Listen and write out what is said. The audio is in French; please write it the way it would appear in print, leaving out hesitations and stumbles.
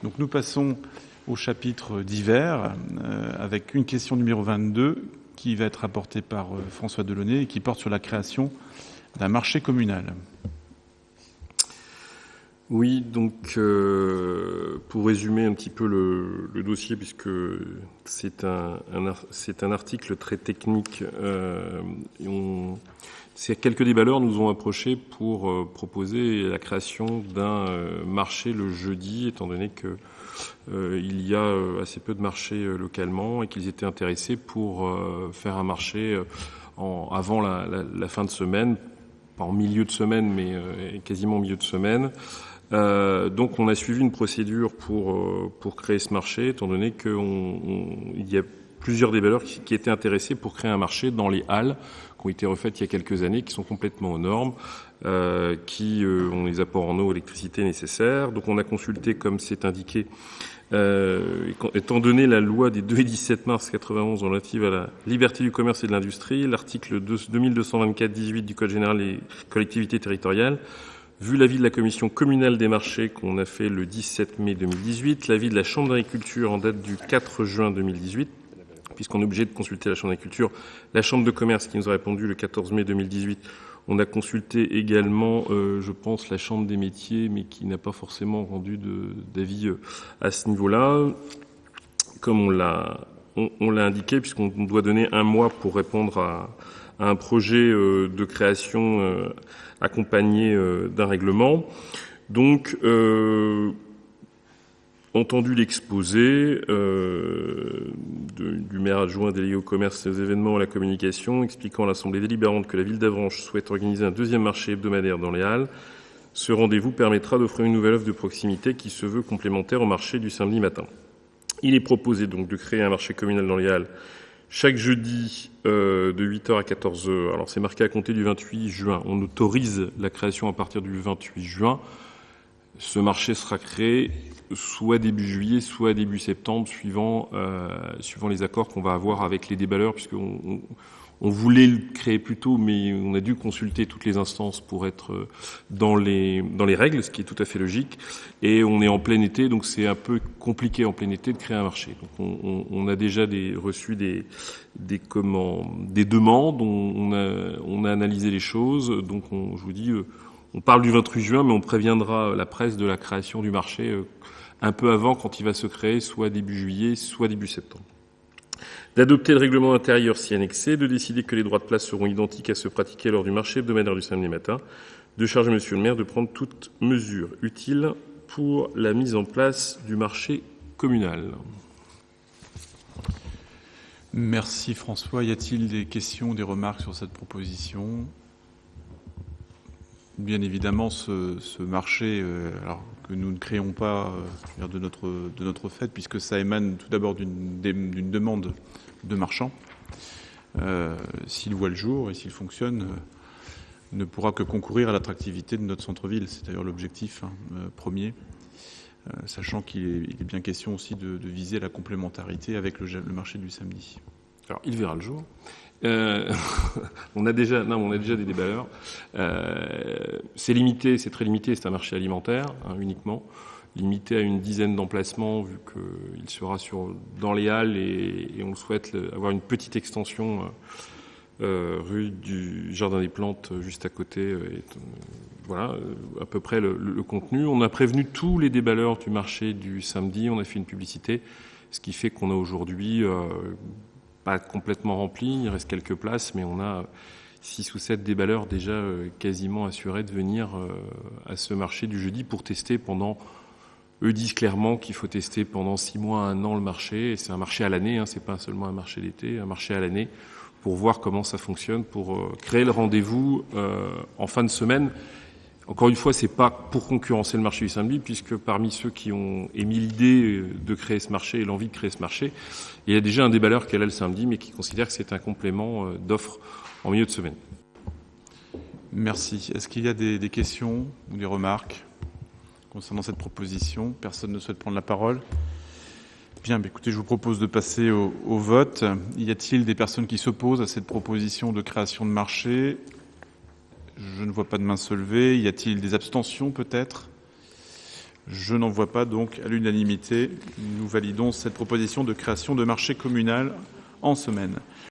Donc nous passons au chapitre divers avec une question numéro 22 qui va être apportée par François Delaunay et qui porte sur la création d'un marché communal. Oui, donc pour résumer un petit peu le dossier, puisque c'est un article très technique, quelques déballeurs nous ont approchés pour proposer la création d'un marché le jeudi, étant donné que il y a assez peu de marchés localement et qu'ils étaient intéressés pour faire un marché avant la fin de semaine, pas en milieu de semaine, mais quasiment au milieu de semaine. Donc on a suivi une procédure pour créer ce marché, étant donné qu'il y a plusieurs déballeurs qui étaient intéressés pour créer un marché dans les halles qui ont été refaites il y a quelques années, qui sont complètement aux normes, qui ont les apports en eau, électricité nécessaires. Donc on a consulté, comme c'est indiqué, étant donné la loi des 2 et 17 mars 91 relative à la liberté du commerce et de l'industrie, l'article 2224-18 du Code général des collectivités territoriales, vu l'avis de la commission communale des marchés qu'on a fait le 17 mai 2018, l'avis de la Chambre d'agriculture en date du 4 juin 2018, puisqu'on est obligé de consulter la Chambre d'agriculture, la Chambre de commerce qui nous a répondu le 14 mai 2018, on a consulté également, je pense, la Chambre des métiers, mais qui n'a pas forcément rendu d'avis à ce niveau-là. Comme on l'a indiqué, puisqu'on doit donner un mois pour répondre à un projet de création accompagné d'un règlement. Donc, entendu l'exposé du maire adjoint délégué au commerce, aux événements et à la communication, expliquant à l'Assemblée délibérante que la ville d'Avranches souhaite organiser un deuxième marché hebdomadaire dans les halles, ce rendez-vous permettra d'offrir une nouvelle offre de proximité qui se veut complémentaire au marché du samedi matin. Il est proposé donc de créer un marché communal dans les halles chaque jeudi de 8h à 14h. Alors c'est marqué à compter du 28 juin. On autorise la création à partir du 28 juin. Ce marché sera créé soit début juillet, soit début septembre, suivant les accords qu'on va avoir avec les déballeurs, puisqu'on voulait le créer plus tôt, mais on a dû consulter toutes les instances pour être dans les règles, ce qui est tout à fait logique. Et on est en plein été, donc c'est un peu compliqué en plein été de créer un marché. Donc on a déjà reçu des demandes, on a analysé les choses. Donc je vous dis, on parle du 28 juin, mais on préviendra la presse de la création du marché un peu avant, quand il va se créer, soit début juillet, soit début septembre. D'adopter le règlement intérieur si annexé, de décider que les droits de place seront identiques à ceux pratiqués lors du marché hebdomadaire du samedi matin, de charger Monsieur le maire de prendre toute mesure utile pour la mise en place du marché communal. Merci François. Y a-t-il des questions, des remarques sur cette proposition ? Bien évidemment, ce marché, alors que nous ne créons pas de notre fait, puisque ça émane tout d'abord d'une demande de marchands. S'il voit le jour et s'il fonctionne, ne pourra que concourir à l'attractivité de notre centre-ville. C'est d'ailleurs l'objectif premier, sachant qu'il est bien question aussi de viser la complémentarité avec le marché du samedi. Alors, il verra le jour. On a déjà des déballeurs. C'est limité, c'est très limité. C'est un marché alimentaire uniquement, limité à une dizaine d'emplacements, vu qu'il sera dans les halles et on souhaite avoir une petite extension rue du Jardin des Plantes juste à côté. Voilà à peu près le contenu. On a prévenu tous les déballeurs du marché du samedi. On a fait une publicité, ce qui fait qu'on a aujourd'hui pas complètement rempli, il reste quelques places, mais on a 6 ou 7 déballeurs déjà quasiment assurés de venir à ce marché du jeudi pour tester pendant... Eux disent clairement qu'il faut tester pendant 6 mois, 1 an le marché, et c'est un marché à l'année, c'est pas seulement un marché d'été, un marché à l'année, pour voir comment ça fonctionne, pour créer le rendez-vous en fin de semaine. Encore une fois, c'est pas pour concurrencer le marché du samedi, puisque parmi ceux qui ont émis l'idée de créer ce marché et l'envie de créer ce marché, il y a déjà un déballeur qui est là le samedi, mais qui considère que c'est un complément d'offre en milieu de semaine. Merci. Est-ce qu'il y a des questions ou des remarques concernant cette proposition ? Personne ne souhaite prendre la parole ? Bien, écoutez, je vous propose de passer au vote. Y a-t-il des personnes qui s'opposent à cette proposition de création de marché ? Je ne vois pas de main se lever. Y a-t-il des abstentions peut-être ? Je n'en vois pas, donc à l'unanimité, nous validons cette proposition de création de marché communal en semaine.